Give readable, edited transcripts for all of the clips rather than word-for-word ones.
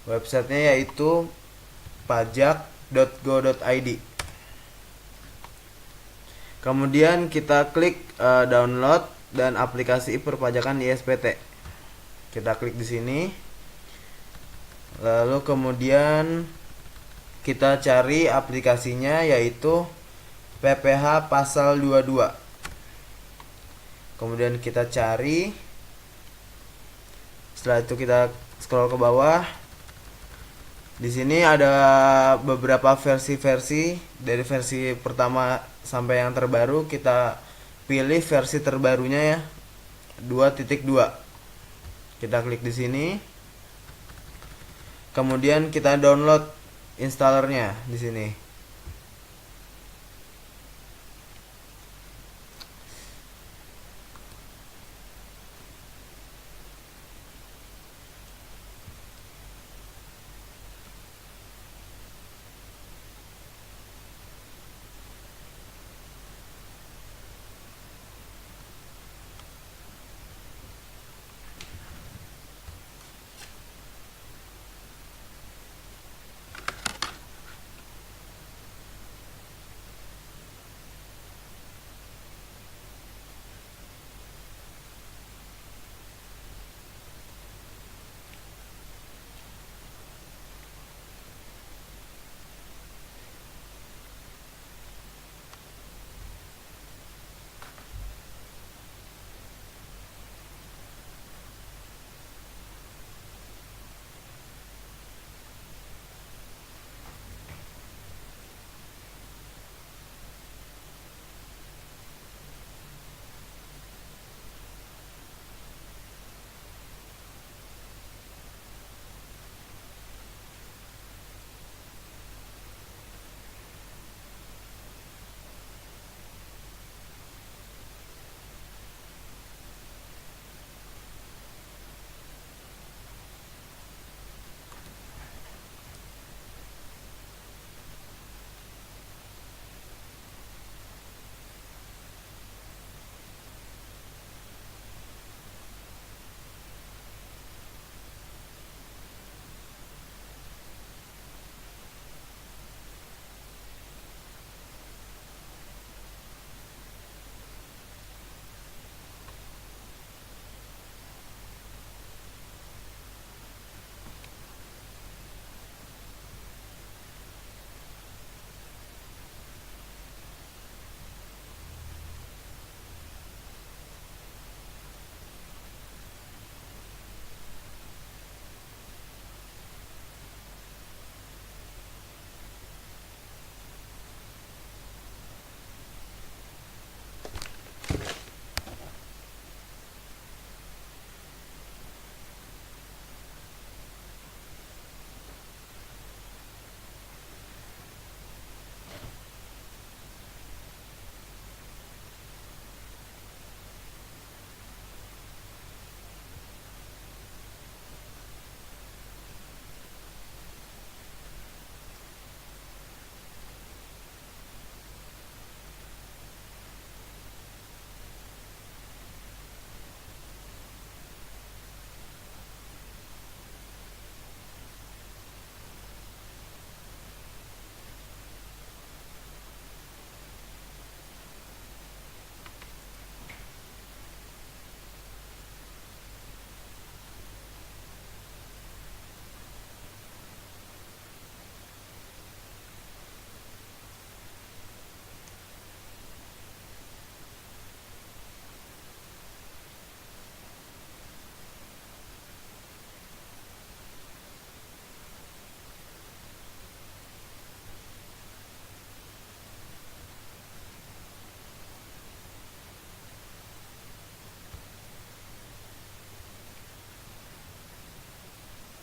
Websitenya yaitu pajak.go.id. Kemudian kita klik download dan aplikasi perpajakan ISPT. Kita klik di sini. Lalu kemudian kita cari aplikasinya yaitu PPH pasal 22. Kemudian kita cari. Setelah itu kita scroll ke bawah. Di sini ada beberapa versi-versi, dari versi pertama sampai yang terbaru. Kita pilih versi terbarunya ya, 2.2. Kita klik di sini. Kemudian kita download installernya di sini.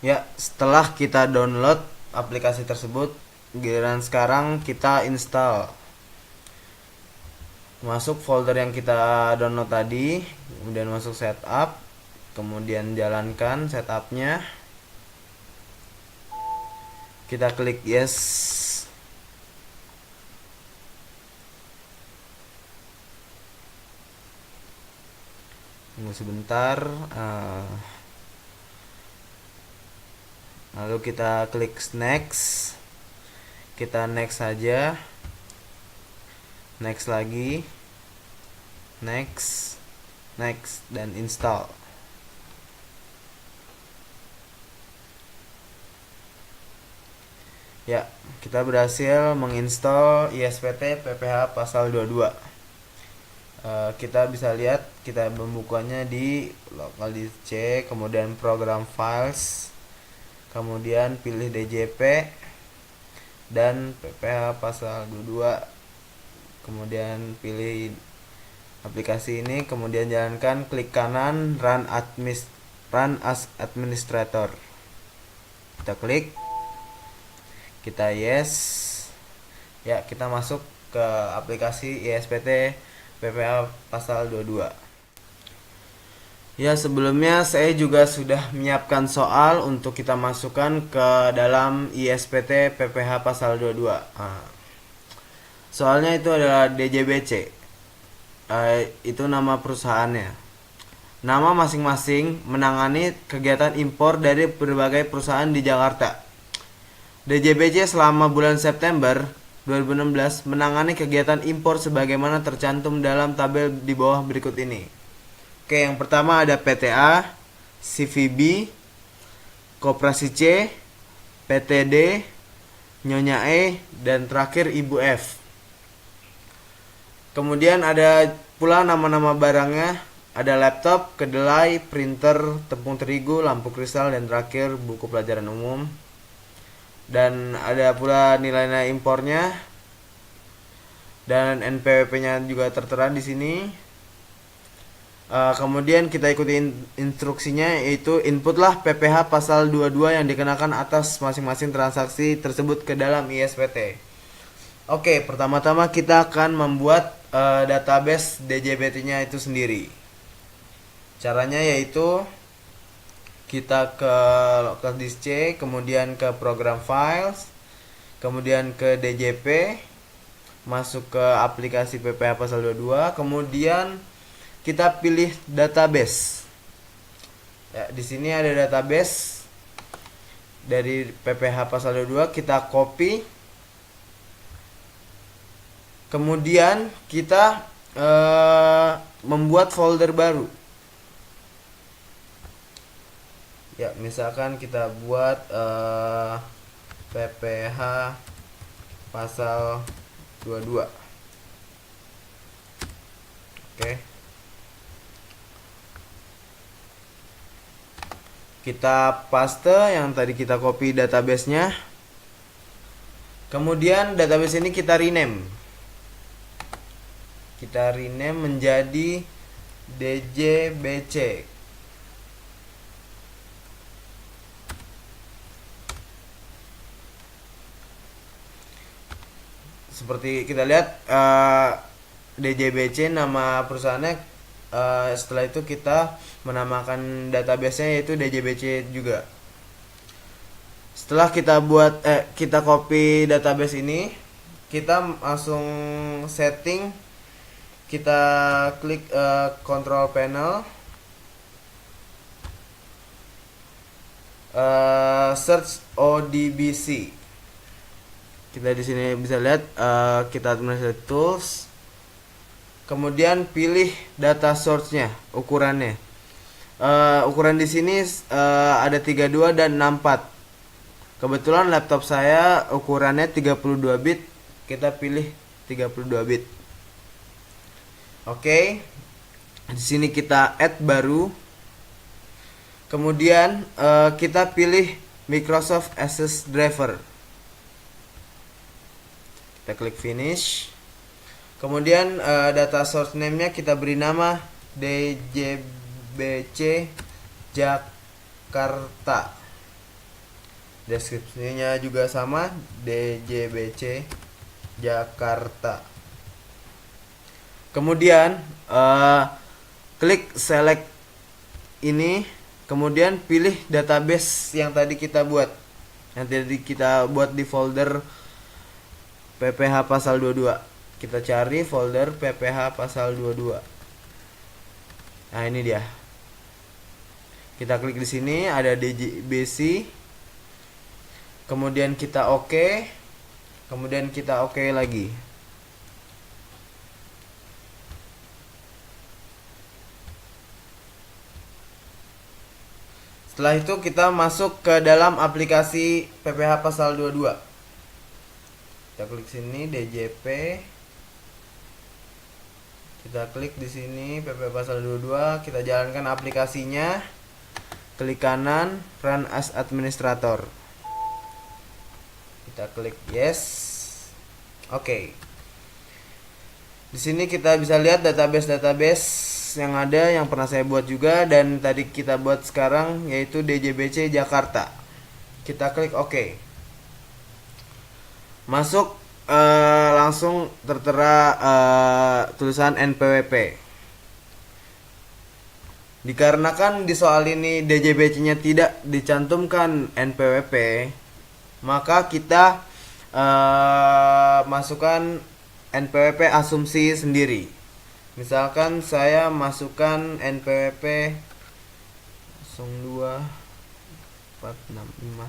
Ya, setelah kita download aplikasi tersebut, giliran sekarang kita install. Masuk folder yang kita download tadi, kemudian masuk setup, kemudian jalankan setupnya. Kita klik yes. Tunggu sebentar. Lalu kita klik next, kita next saja, next lagi, next, next, dan install. Ya, kita berhasil menginstal ISPT PPH pasal 22. Kita bisa lihat, kita membukanya di local disk C, kemudian program files, kemudian pilih DJP dan PPH pasal 22, kemudian pilih aplikasi ini, kemudian jalankan, klik kanan run as administrator. Kita klik, kita yes. Ya, kita masuk ke aplikasi ISPT PPH pasal 22. Ya, sebelumnya saya juga sudah menyiapkan soal untuk kita masukkan ke dalam ISPT PPH pasal 22. Soalnya itu adalah DJBC. Itu nama perusahaannya. Nama masing-masing menangani kegiatan impor dari berbagai perusahaan di Jakarta. DJBC selama bulan September 2016 menangani kegiatan impor sebagaimana tercantum dalam tabel di bawah berikut ini. Oke, yang pertama ada PTA, CVB, Koperasi C, PTD, Nyonya E, dan terakhir Ibu F. Kemudian ada pula nama-nama barangnya, ada laptop, kedelai, printer, tepung terigu, lampu kristal, dan terakhir buku pelajaran umum. Dan ada pula nilai-nilai impornya dan NPWP-nya juga tertera di sini. Kemudian kita ikuti instruksinya, yaitu inputlah PPH pasal 22 yang dikenakan atas masing-masing transaksi tersebut ke dalam ISPT. Oke, pertama-tama kita akan membuat database DJBT-nya itu sendiri. Caranya yaitu kita ke local disk C, kemudian ke program files, kemudian ke DJP, masuk ke aplikasi PPH pasal 22, kemudian kita pilih database. Ya, di sini ada database dari PPH pasal 22, kita copy. Kemudian kita membuat folder baru. Ya, misalkan kita buat PPH pasal 22. Oke. Kita paste yang tadi kita copy database-nya. Kemudian database ini kita rename. Kita rename menjadi DJBC. Seperti kita lihat DJBC nama perusahaannya, setelah itu kita menamakan database-nya yaitu DJBC juga. Setelah kita copy database ini, kita langsung setting, kita klik control panel, search ODBC. Kita di sini bisa lihat, kita administrate tools, kemudian pilih data source-nya, ukurannya. Ukuran di sini ada 32 dan 64. Kebetulan laptop saya ukurannya 32 bit, kita pilih 32 bit. Oke. Di sini kita add baru. Kemudian kita pilih Microsoft Access Driver. Kita klik finish. Kemudian data source name-nya kita beri nama DJBC Jakarta. Deskripsinya juga sama, DJBC Jakarta. Kemudian klik select ini, kemudian pilih database yang tadi kita buat. Yang tadi kita buat di folder PPH pasal 22. Kita cari folder PPH pasal 22. Nah, ini dia. Kita klik di sini, ada DJBC. kemudian kita oke, kemudian kita oke lagi. Setelah itu kita masuk ke dalam aplikasi PPH pasal 22. Kita klik sini DJP. Kita klik di sini PPH pasal 22, kita jalankan aplikasinya. Klik kanan Run as Administrator. Kita klik yes. Oke. Di sini kita bisa lihat database yang ada, yang pernah saya buat juga dan tadi kita buat sekarang, yaitu DJBC Jakarta. Kita klik OK. Masuk, langsung tertera tulisan NPWP. Dikarenakan di soal ini DJBC-nya tidak dicantumkan NPWP, maka kita masukkan NPWP asumsi sendiri. Misalkan saya masukkan NPWP 02 465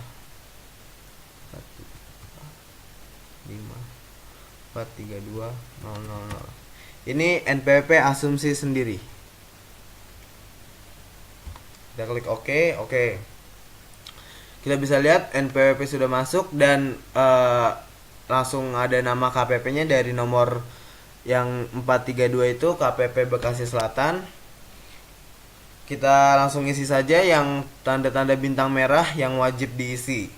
432 000. Ini NPWP asumsi sendiri. Kita klik OK, oke. Kita bisa lihat NPWP sudah masuk dan langsung ada nama KPP-nya dari nomor yang 432 itu, KPP Bekasi Selatan. Kita langsung isi saja yang tanda-tanda bintang merah yang wajib diisi.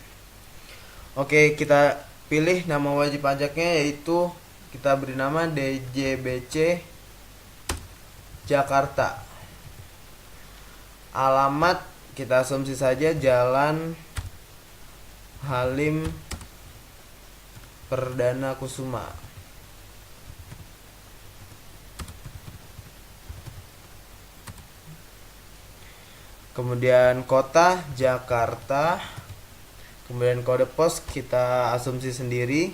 Oke, kita pilih nama wajib pajaknya, yaitu kita beri nama DJBC Jakarta. Alamat kita asumsi saja Jalan Halim Perdana Kusuma. Kemudian kota Jakarta. Kemudian kode pos kita asumsi sendiri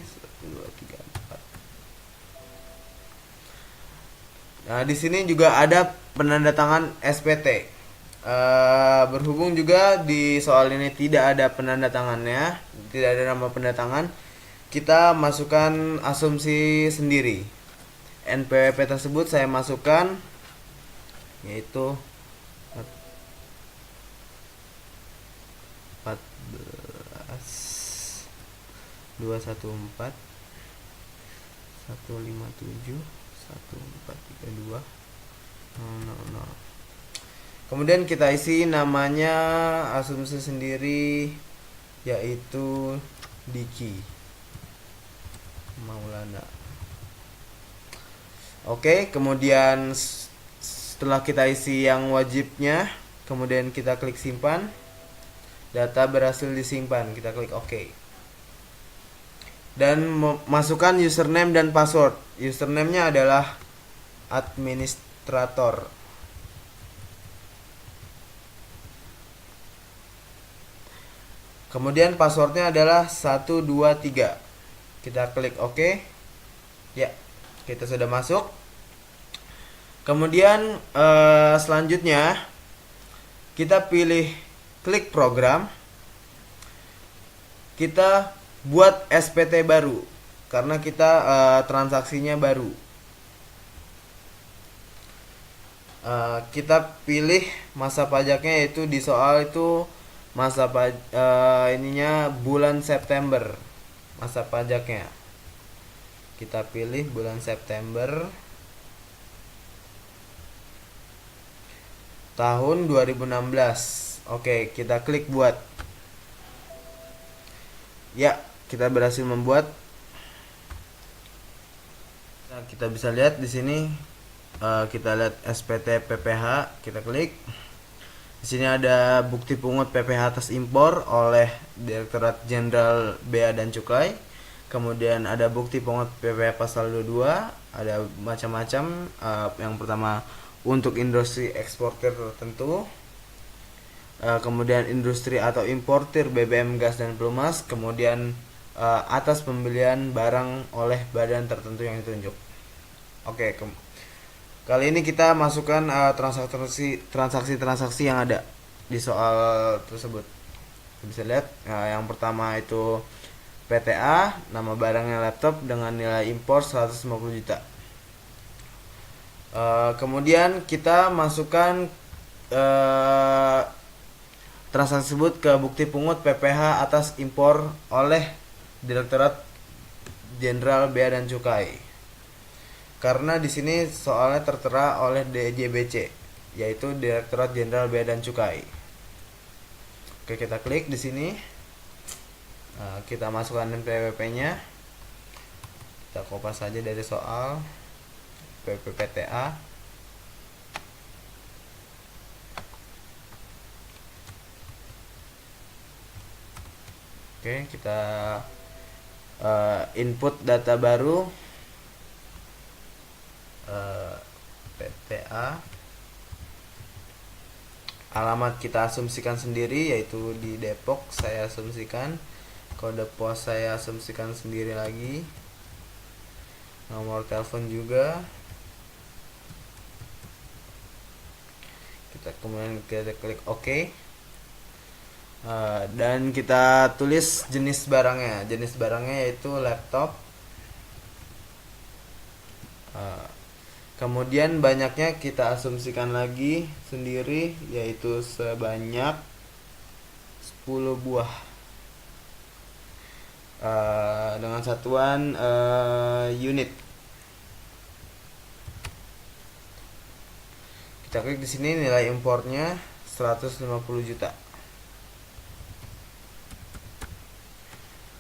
234. Nah, di sini juga ada penandatangan SPT. Berhubung juga di soal ini tidak ada penanda tangannya, tidak ada nama penanda tangan, kita masukkan asumsi sendiri. NPWP tersebut saya masukkan, yaitu 214 157 1432 000. Kemudian kita isi namanya asumsi sendiri, yaitu Diki Maulana. Oke, kemudian setelah kita isi yang wajibnya, kemudian kita klik simpan. Data berhasil disimpan, kita klik OK. Dan masukkan username dan password. Username-nya adalah administrator. Kemudian passwordnya adalah 123. Kita klik OK. Ya, kita sudah masuk. Kemudian selanjutnya kita pilih klik program. Kita buat SPT baru karena kita transaksinya baru. Kita pilih masa pajaknya, yaitu di soal itu masa ininya bulan September. Masa pajaknya kita pilih bulan September tahun 2016. Oke, kita klik buat. Ya, kita berhasil membuat. Nah, kita bisa lihat di sini, kita lihat SPT PPH, kita klik. Di sini ada bukti pungut PPH atas impor oleh Direktorat Jenderal Bea dan Cukai. Kemudian ada bukti pungut PPH pasal 22, ada macam-macam. Yang pertama untuk industri eksportir tertentu. Kemudian industri atau importir BBM gas dan pelumas, kemudian atas pembelian barang oleh badan tertentu yang ditunjuk. Oke, kali ini kita masukkan transaksi yang ada di soal tersebut. Bisa lihat yang pertama itu PTA, nama barangnya laptop dengan nilai impor 150 juta. Kemudian kita masukkan eh, transaksi tersebut ke bukti pungut PPh atas impor oleh Direktorat Jenderal Bea dan Cukai. Karena di sini soalnya tertera oleh DJBC, yaitu Direktorat Jenderal Bea dan Cukai. Oke, kita klik di sini. Kita masukkan NPWP-nya. Kita kopas saja dari soal PPPTA. Oke, kita input data baru PTA. Alamat kita asumsikan sendiri, yaitu di Depok saya asumsikan. Kode pos saya asumsikan sendiri lagi. Nomor telepon juga. Kemudian kita klik OK. Dan kita tulis jenis barangnya. Jenis barangnya yaitu laptop. Kemudian banyaknya kita asumsikan lagi sendiri, yaitu sebanyak 10 buah. Dengan satuan unit. Kita klik di sini, nilai importnya 150 juta.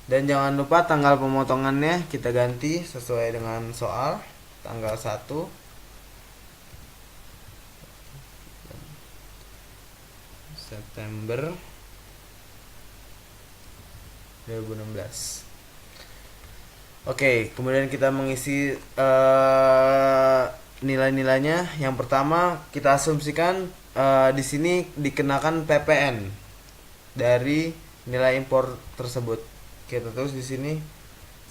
Dan jangan lupa tanggal pemotongannya kita ganti sesuai dengan soal, tanggal 1 September 2016. Oke, kemudian kita mengisi nilai-nilainya. Yang pertama kita asumsikan di sini dikenakan PPN dari nilai impor tersebut. Kita tulis di sini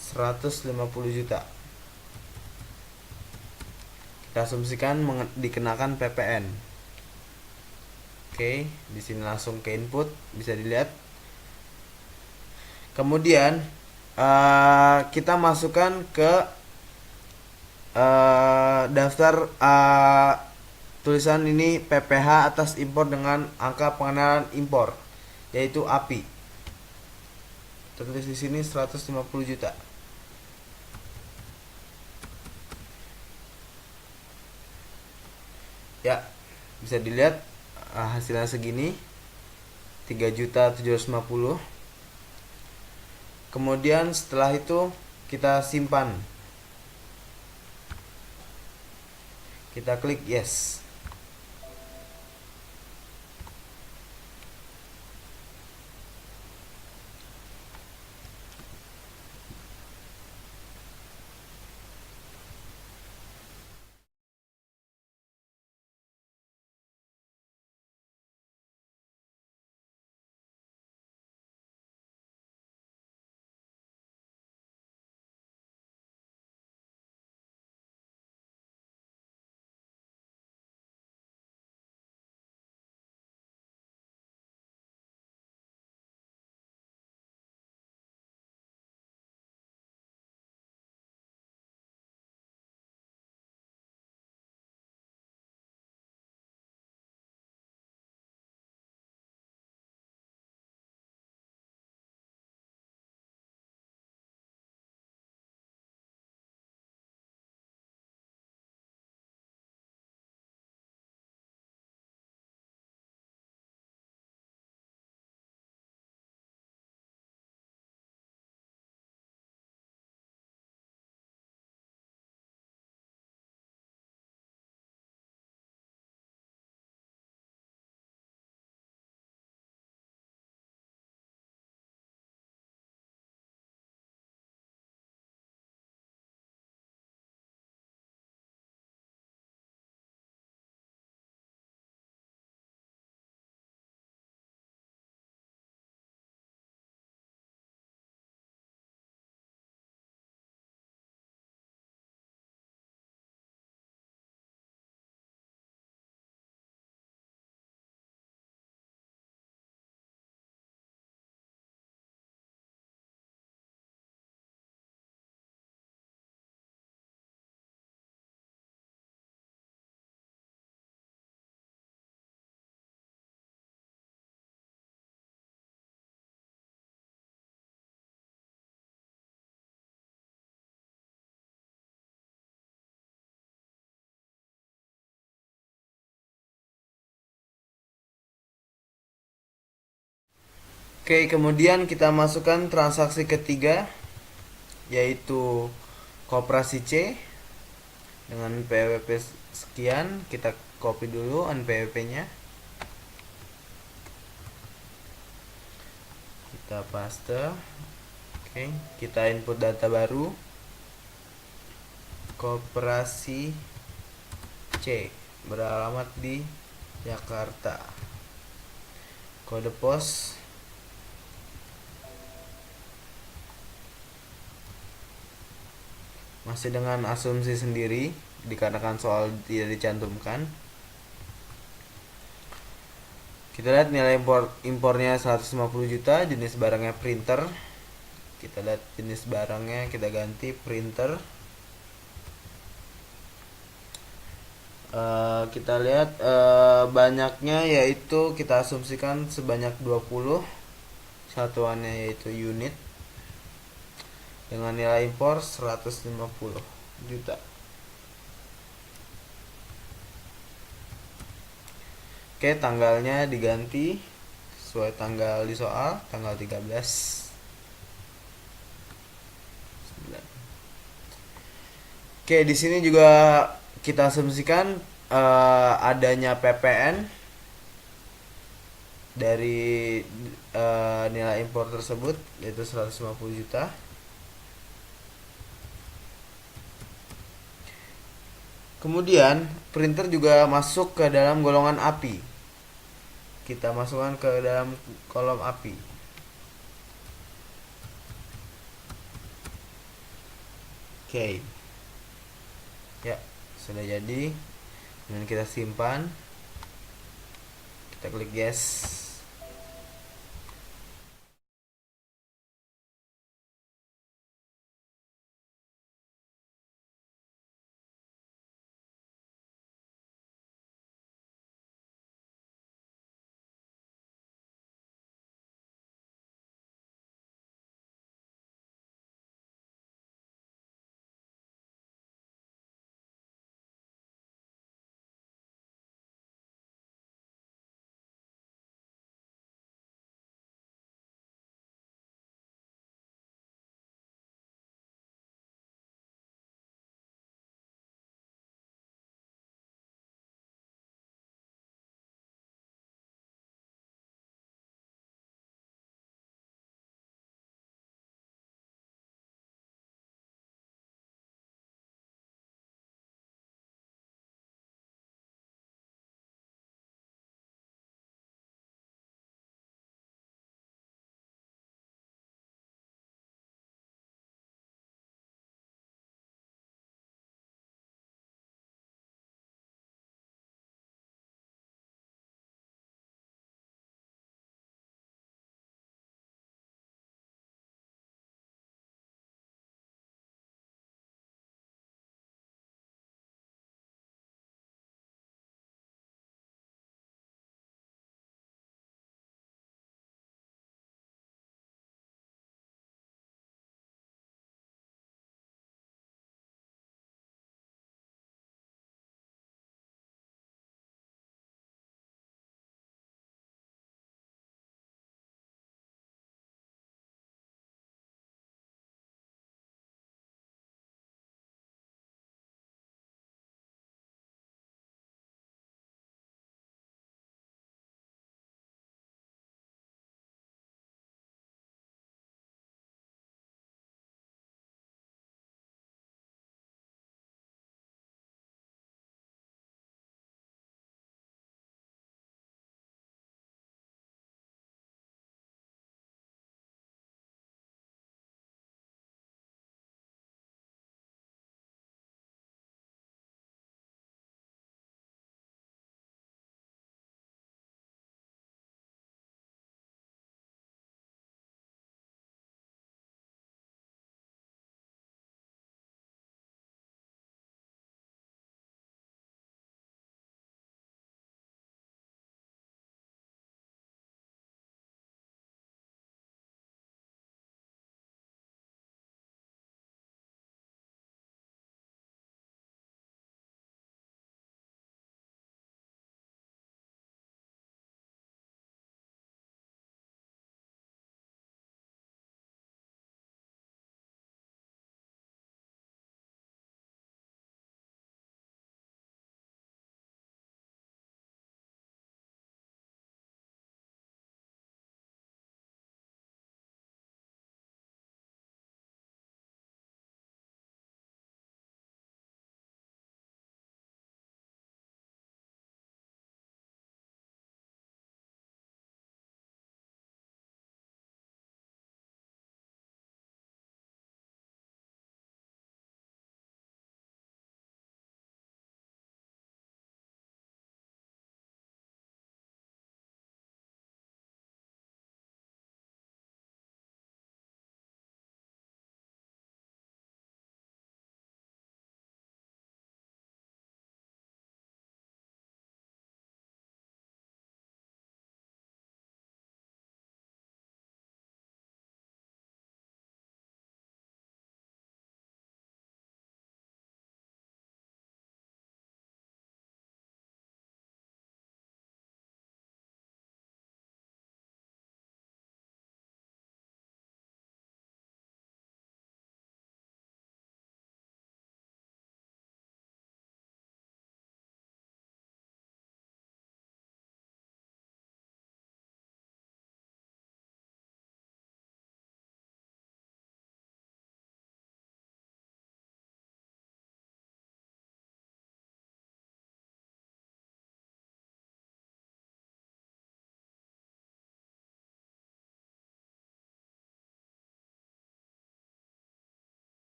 150 juta. Kita asumsikan dikenakan PPN. Oke, di sini langsung ke input, bisa dilihat. Kemudian kita masukkan ke daftar tulisan ini PPh atas impor dengan angka pengenalan impor, yaitu API. Tertulis di sini 150 juta. Ya, bisa dilihat hasilnya segini, 3.750. Kemudian setelah itu kita simpan. Kita klik yes. Oke, kemudian kita masukkan transaksi ketiga, yaitu koperasi C dengan PWP sekian. Kita copy dulu NPWP nya, kita paste. Oke, kita input data baru, koperasi C beralamat di Jakarta, kode pos masih dengan asumsi sendiri dikarenakan soal tidak dicantumkan. Kita lihat nilai impornya 150 juta, jenis barangnya printer. Kita lihat jenis barangnya, kita ganti printer. Kita lihat banyaknya, yaitu kita asumsikan sebanyak 20, satuannya yaitu unit, dengan nilai impor 150 juta. Oke, tanggalnya diganti sesuai tanggal di soal, tanggal 13. Oke, di sini juga kita asumsikan adanya PPN dari nilai impor tersebut, yaitu 150 juta. Kemudian printer juga masuk ke dalam golongan API. Kita masukkan ke dalam kolom API. Oke. Ya, sudah jadi. Dan kita simpan. Kita klik yes.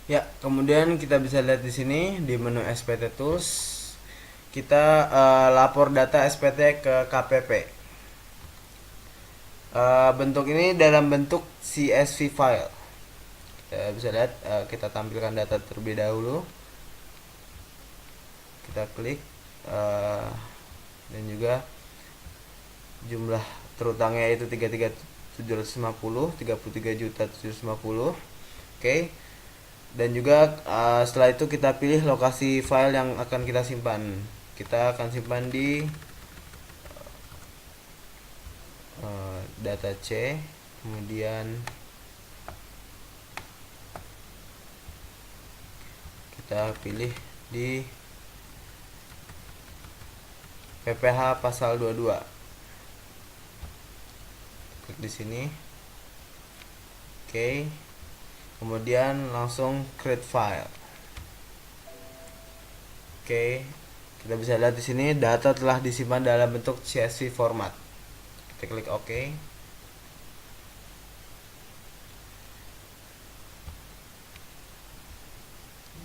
Ya, kemudian kita bisa lihat di sini di menu SPT Tools kita lapor data SPT ke KPP. Bentuk ini dalam bentuk CSV file. Kita bisa lihat, kita tampilkan data terlebih dahulu. Kita klik dan juga jumlah terutangnya itu 33.750, 33.750. Oke. Dan juga setelah itu kita pilih lokasi file yang akan kita simpan. Kita akan simpan di data C, kemudian kita pilih di PPH pasal 22. Klik di sini. Oke. Kemudian langsung create file. Oke. Kita bisa lihat di sini data telah disimpan dalam bentuk CSV format. Kita klik OK.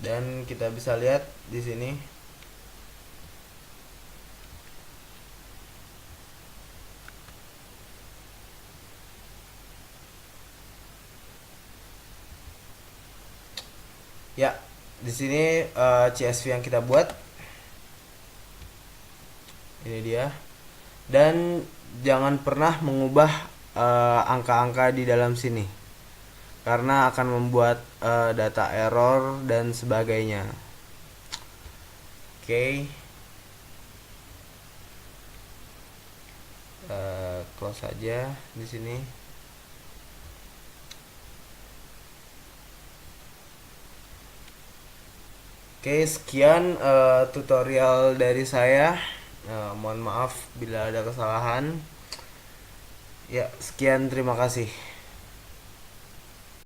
Dan kita bisa lihat di sini ya, di sini CSV yang kita buat ini dia. Dan jangan pernah mengubah angka-angka di dalam sini karena akan membuat data error dan sebagainya. Oke. Close aja di sini. Oke, sekian tutorial dari saya. Mohon maaf bila ada kesalahan. Ya, sekian, terima kasih.